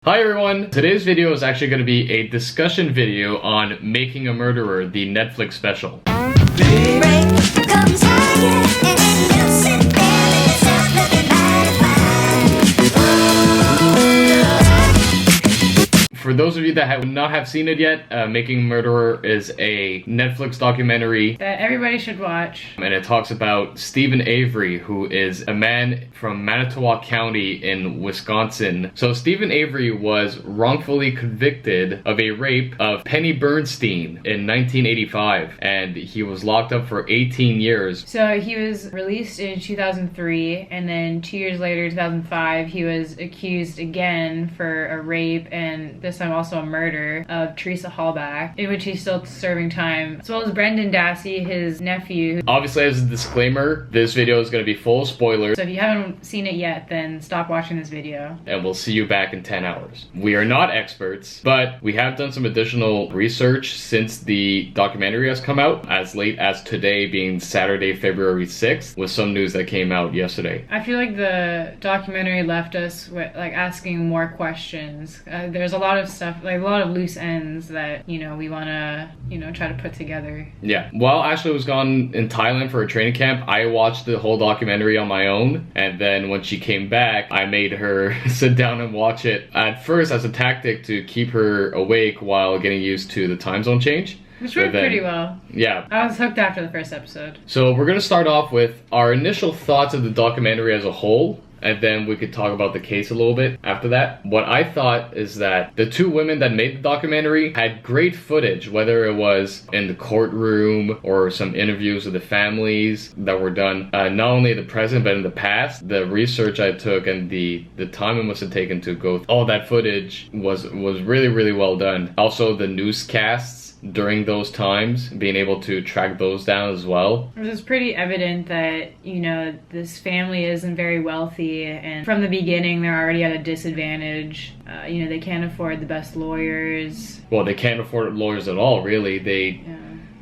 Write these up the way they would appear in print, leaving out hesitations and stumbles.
Hi everyone! Today's video is actually going to be a discussion video on Making a Murderer, the Netflix special. For those of you that have not have seen it yet, Making a Murderer is a Netflix documentary that everybody should watch. And it talks about Stephen Avery, who is a man from Manitowoc County in Wisconsin. So Stephen Avery was wrongfully convicted of a rape of Penny Bernstein in 1985, and he was locked up for 18 years. So he was released in 2003, and then 2 years later, 2005, he was accused again for a rape and this time also a murder of Teresa Halbach, in which he's still serving time, as well as Brendan Dassey, his nephew. Obviously, as a disclaimer, this video is going to be full of spoilers. So if you haven't seen it yet, then stop watching this video. And we'll see you back in 10 hours. We are not experts, but we have done some additional research since the documentary has come out, as late as today being Saturday, February 6th, with some news that came out yesterday. I feel like the documentary left us with, asking more questions. There's a lot of stuff, a lot of loose ends that, we want to, try to put together. Yeah. While Ashley was gone in Thailand for a training camp, I watched the whole documentary on my own, and then when she came back, I made her sit down and watch it, at first as a tactic to keep her awake while getting used to the time zone change. Which worked pretty well. Yeah. I was hooked after the first episode. So we're going to start off with our initial thoughts of the documentary as a whole, and then we could talk about the case a little bit after that. What I thought is that the two women that made the documentary had great footage, whether it was in the courtroom or some interviews with the families that were done, not only in the present but in the past. The research I took and the time it must have taken to go through all that footage was really, really well done. Also, the newscasts during those times, being able to track those down as well. It was pretty evident that, this family isn't very wealthy, and from the beginning they're already at a disadvantage. They can't afford the best lawyers. Well, they can't afford lawyers at all, really.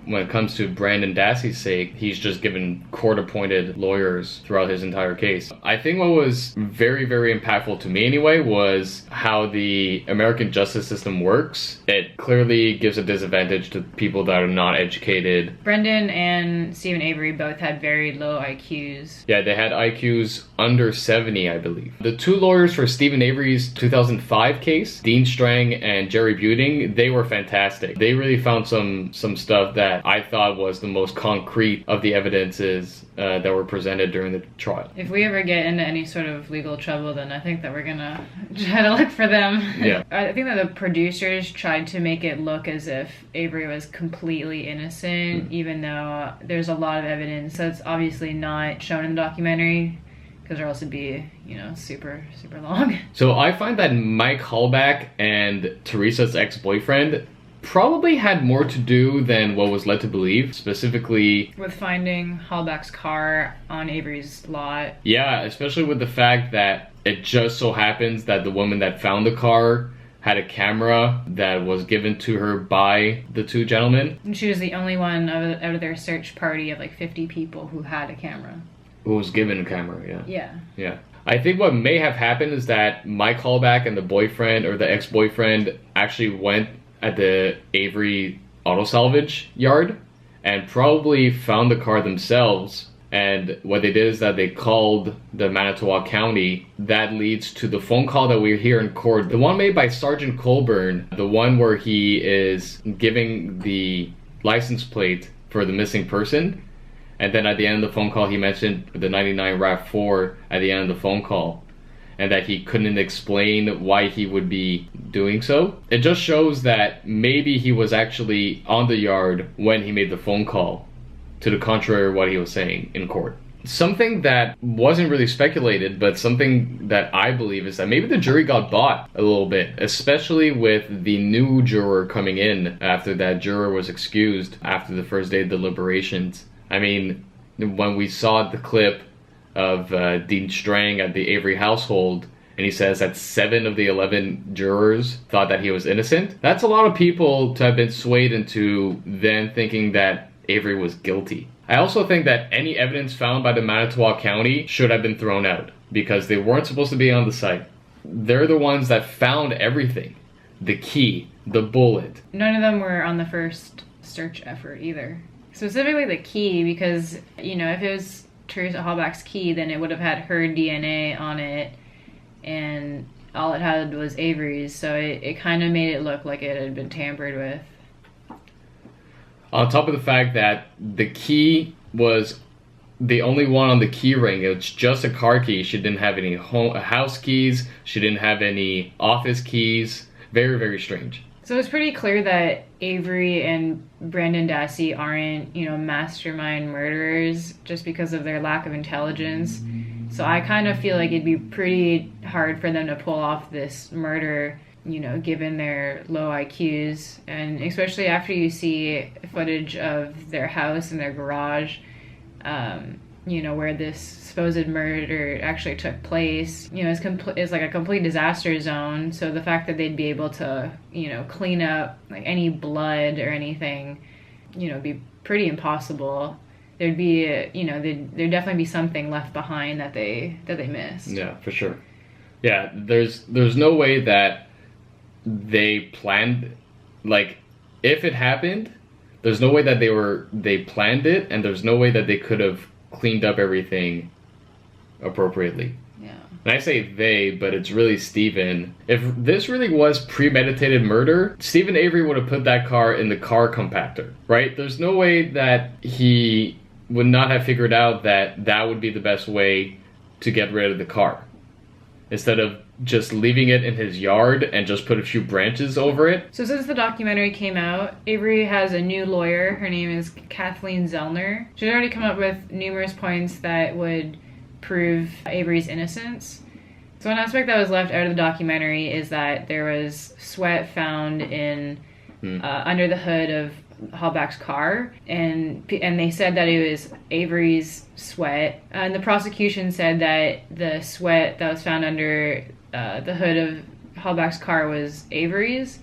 When it comes to Brendan Dassey's sake, he's just given court-appointed lawyers throughout his entire case. I think what was very, very impactful to me anyway was how the American justice system works. It clearly gives a disadvantage to people that are not educated. Brendan and Stephen Avery both had very low IQs. Yeah, they had IQs under 70, I believe. The two lawyers for Stephen Avery's 2005 case, Dean Strang and Jerry Buting, they were fantastic. They really found some stuff that I thought was the most concrete of the evidences that were presented during the trial. If we ever get into any sort of legal trouble, then I think that we're gonna try to look for them. Yeah. I think that the producers tried to make it look as if Avery was completely innocent, even though there's a lot of evidence that's obviously not shown in the documentary, because or else it'd be, super, super long. So I find that Mike Halbach and Teresa's ex-boyfriend probably had more to do than what was led to believe, specifically with finding Halbach's car on Avery's lot. Yeah, especially with the fact that it just so happens that the woman that found the car had a camera that was given to her by the two gentlemen. And she was the only one out of their search party of 50 people who had a camera. Who was given a camera, yeah. Yeah. I think what may have happened is that Mike Halbach and the boyfriend or the ex-boyfriend actually went at the Avery auto salvage yard and probably found the car themselves, and what they did is that they called the Manitowoc County. That leads to the phone call that we hear in court, the one made by Sergeant Colburn, the one where he is giving the license plate for the missing person, and then at the end of the phone call he mentioned the 99 RAV4 at the end of the phone call, and that he couldn't explain why he would be doing so. It just shows that maybe he was actually on the yard when he made the phone call, to the contrary of what he was saying in court. Something that wasn't really speculated, but something that I believe is that maybe the jury got bought a little bit, especially with the new juror coming in after that juror was excused after the first day of deliberations. I mean, when we saw the clip of Dean Strang at the Avery household, and he says that 7 of the 11 jurors thought that he was innocent. That's a lot of people to have been swayed into then thinking that Avery was guilty. I also think that any evidence found by the Manitowoc County should have been thrown out, because they weren't supposed to be on the site. they're the ones that found everything. The key, the bullet. None of them were on the first search effort either. Specifically the key, because, you know, if it was Teresa Halbach's key, then it would have had her DNA on it, and all it had was Avery's, so it kind of made it look like it had been tampered with. On top of the fact that the key was the only one on the key ring, it's just a car key. She didn't have any house keys, she didn't have any office keys. Very, very strange. So it's pretty clear that Avery and Brandon Dassey aren't, you know, mastermind murderers just because of their lack of intelligence. So I kind of feel like it'd be pretty hard for them to pull off this murder, you know, given their low IQs. And especially after you see footage of their house and their garage, you know, where this supposed murder actually took place, you know, it's like a complete disaster zone. So the fact that they'd be able to, you know, clean up like any blood or anything, you know, be pretty impossible. There'd be, you know, there'd definitely be something left behind that they missed. Yeah, for sure. Yeah, there's no way that they planned, like, if it happened, there's no way that they planned it, and there's no way that they could have cleaned up everything appropriately. Yeah. And I say they, but it's really Stephen. If this really was premeditated murder, Stephen Avery would have put that car in the car compactor, right? There's no way that he would not have figured out that that would be the best way to get rid of the car. Instead of just leaving it in his yard and just put a few branches over it. So since the documentary came out, Avery has a new lawyer. Her name is Kathleen Zellner. She's already come up with numerous points that would prove Avery's innocence. So one aspect that was left out of the documentary is that there was sweat found in under the hood of Halbach's car, and they said that it was Avery's sweat. And the prosecution said that the sweat that was found under the hood of Halbach's car was Avery's.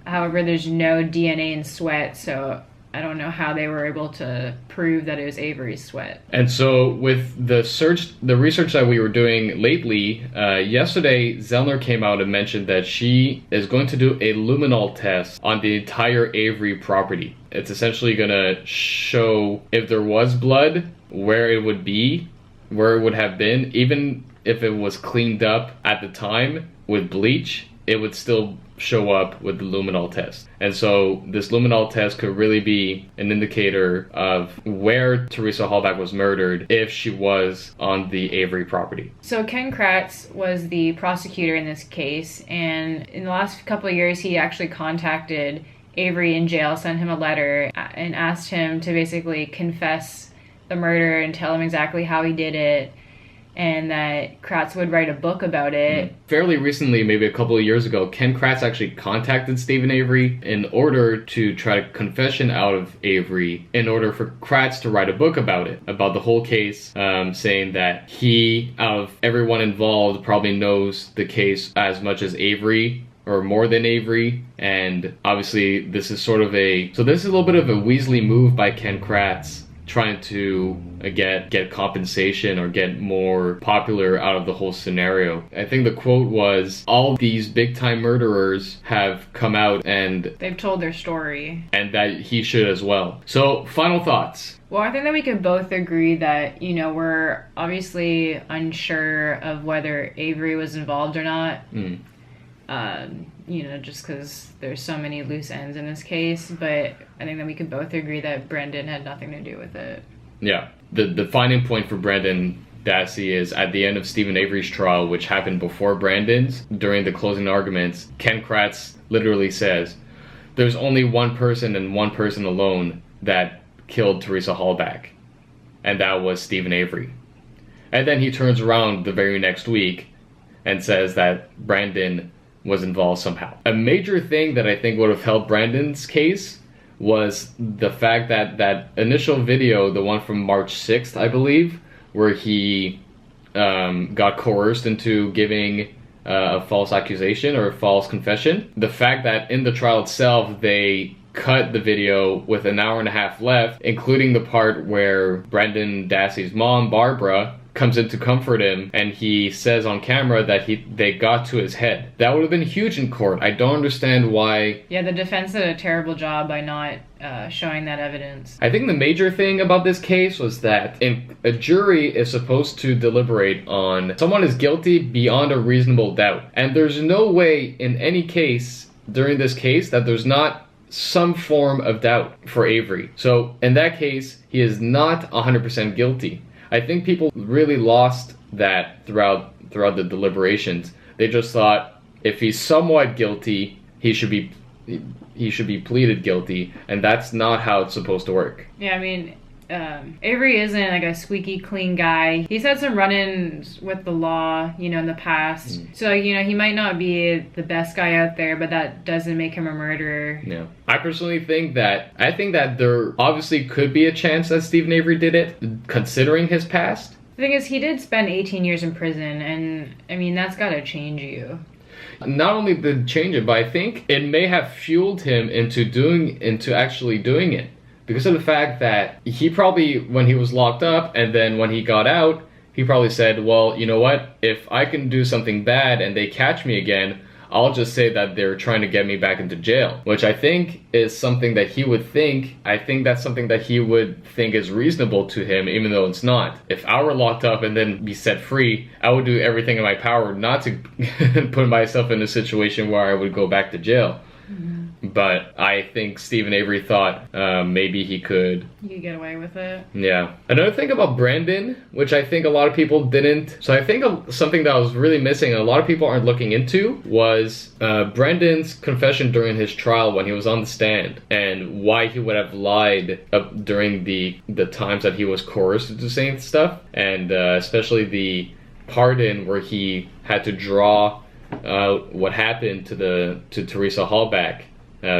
However, there's no DNA in sweat, so I don't know how they were able to prove that it was Avery's sweat. And so with the research that we were doing lately, yesterday Zellner came out and mentioned that she is going to do a luminol test on the entire Avery property. It's essentially going to show if there was blood, where it would be, where it would have been. Even if it was cleaned up at the time with bleach, it would still show up with the luminol test. And so this luminol test could really be an indicator of where Teresa Halbach was murdered if she was on the Avery property. So Ken Kratz was the prosecutor in this case, and in the last couple of years he actually contacted Avery in jail, sent him a letter, and asked him to basically confess the murder and tell him exactly how he did it, and that Kratz would write a book about it. Fairly recently, maybe a couple of years ago, Ken Kratz actually contacted Stephen Avery in order to try a confession out of Avery, in order for Kratz to write a book about it, about the whole case, saying that he, out of everyone involved, probably knows the case as much as Avery, or more than Avery. And obviously this is sort of this is a little bit of a Weasley move by Ken Kratz, trying to get compensation or get more popular out of the whole scenario. I think the quote was, all these big time murderers have come out and they've told their story, and that he should as well. So final thoughts. Well, I think that we could both agree that, you know, we're obviously unsure of whether Avery was involved or not. You know, just because there's so many loose ends in this case, but I think that we could both agree that Brendan had nothing to do with it. Yeah. The defining point for Brandon Dassey is at the end of Stephen Avery's trial, which happened before Brandon's, during the closing arguments, Ken Kratz literally says, there's only one person and one person alone that killed Teresa Halbach, and that was Stephen Avery. And then he turns around the very next week and says that Brandon was involved somehow. A major thing that I think would have helped Brandon's case was the fact that that initial video, the one from March 6th, I believe, where he got coerced into giving a false accusation or a false confession. The fact that in the trial itself, they cut the video with an hour and a half left, including the part where Brandon Dassey's mom, Barbara, comes in to comfort him, and he says on camera that they got to his head. That would have been huge in court. I don't understand why. Yeah, the defense did a terrible job by not showing that evidence. I think the major thing about this case was that a jury is supposed to deliberate on someone is guilty beyond a reasonable doubt. And there's no way in any case during this case that there's not some form of doubt for Avery. So in that case, he is not 100% guilty. I think people really lost that throughout the deliberations. They just thought if he's somewhat guilty, he should be pleaded guilty, and that's not how it's supposed to work. Yeah, I mean, Avery isn't like a squeaky clean guy. He's had some run-ins with the law, in the past. So, he might not be the best guy out there, but that doesn't make him a murderer. Yeah. I personally think that there obviously could be a chance that Stephen Avery did it, considering his past. The thing is, he did spend 18 years in prison, and, I mean, that's gotta change you. Not only did it change it, but I think it may have fueled him into actually doing it. Because of the fact that he probably, when he was locked up and then when he got out, he probably said, well, you know what? If I can do something bad and they catch me again, I'll just say that they're trying to get me back into jail. Which I think is something that he would think. I think that's something that he would think is reasonable to him, even though it's not. If I were locked up and then be set free, I would do everything in my power not to put myself in a situation where I would go back to jail. Mm-hmm. But I think Stephen Avery thought maybe he could get away with it. Yeah. Another thing about Brandon, which I think a lot of people didn't. So I think something that was really missing and a lot of people aren't looking into was Brandon's confession during his trial when he was on the stand and why he would have lied during the times that he was coerced into saying stuff. And especially the pardon where he had to draw what happened to Teresa Halbach.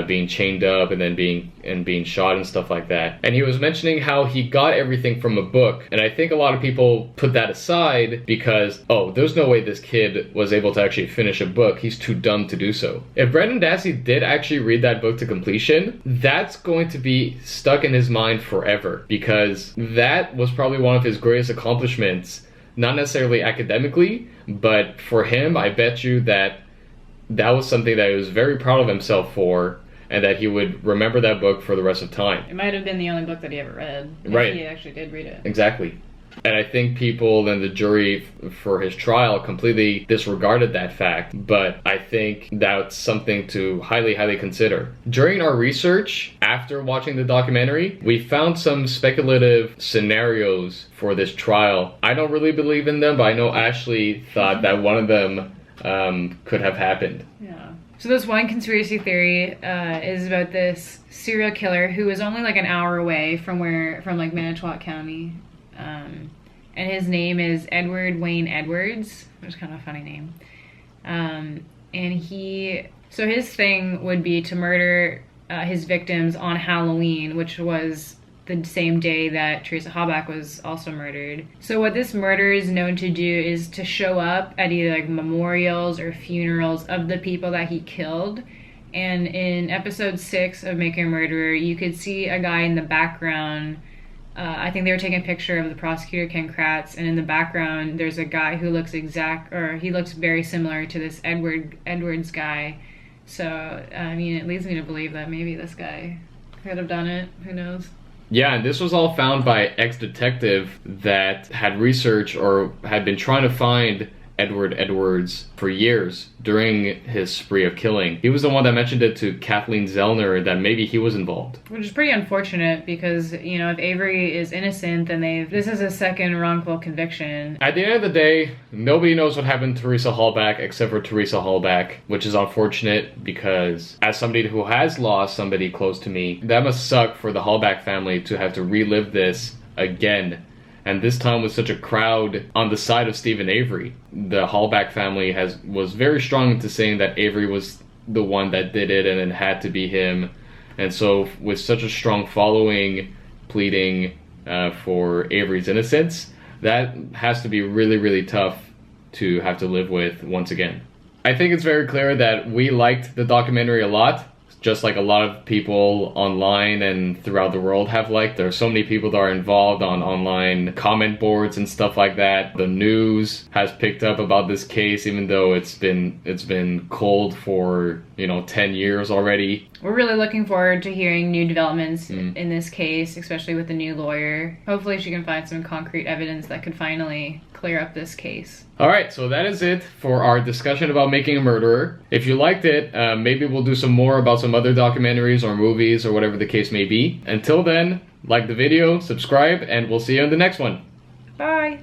Being chained up and then being shot and stuff like that. And he was mentioning how he got everything from a book. And I think a lot of people put that aside because, there's no way this kid was able to actually finish a book. He's too dumb to do so. If Brendan Dassey did actually read that book to completion, that's going to be stuck in his mind forever because that was probably one of his greatest accomplishments. Not necessarily academically, but for him, I bet you that was something that he was very proud of himself for, and that he would remember that book for the rest of time. It might have been the only book that he ever read. Right. If he actually did read it. Exactly. And I think people and the jury for his trial completely disregarded that fact, but I think that's something to highly, highly consider. During our research, after watching the documentary, we found some speculative scenarios for this trial. I don't really believe in them, but I know Ashley thought that one of them could have happened. Yeah. So this one conspiracy theory is about this serial killer who was only like an hour away from like Manitowoc County, and his name is Edward Wayne Edwards, which is kind of a funny name. And his thing would be to murder his victims on Halloween, which was the same day that Teresa Halbach was also murdered. So what this murder is known to do is to show up at either like memorials or funerals of the people that he killed. And in episode 6 of Making a Murderer, you could see a guy in the background. I think they were taking a picture of the prosecutor, Ken Kratz, and in the background there's a guy who looks he looks very similar to this Edwards guy. So, I mean, it leads me to believe that maybe this guy could have done it. Who knows? Yeah, and this was all found by ex-detective that had researched or had been trying to find Edward Edwards for years during his spree of killing. He was the one that mentioned it to Kathleen Zellner that maybe he was involved. Which is pretty unfortunate because, if Avery is innocent, then this is a second wrongful conviction. At the end of the day, nobody knows what happened to Teresa Halbach except for Teresa Halbach, which is unfortunate because as somebody who has lost somebody close to me, that must suck for the Halbach family to have to relive this again. And this time with such a crowd on the side of Stephen Avery. The Halbach family was very strong into saying that Avery was the one that did it and it had to be him. And so with such a strong following pleading for Avery's innocence, that has to be really, really tough to have to live with once again. I think it's very clear that we liked the documentary a lot. just like a lot of people online and throughout the world have liked. There are so many people that are involved on online comment boards and stuff like that. The news has picked up about this case, even though it's been cold for, 10 years already. We're really looking forward to hearing new developments in this case, especially with the new lawyer. Hopefully she can find some concrete evidence that could finally clear up this case. Alright, so that is it for our discussion about Making a Murderer. If you liked it, maybe we'll do some more about some other documentaries or movies or whatever the case may be. Until then, like the video, subscribe, and we'll see you in the next one. Bye!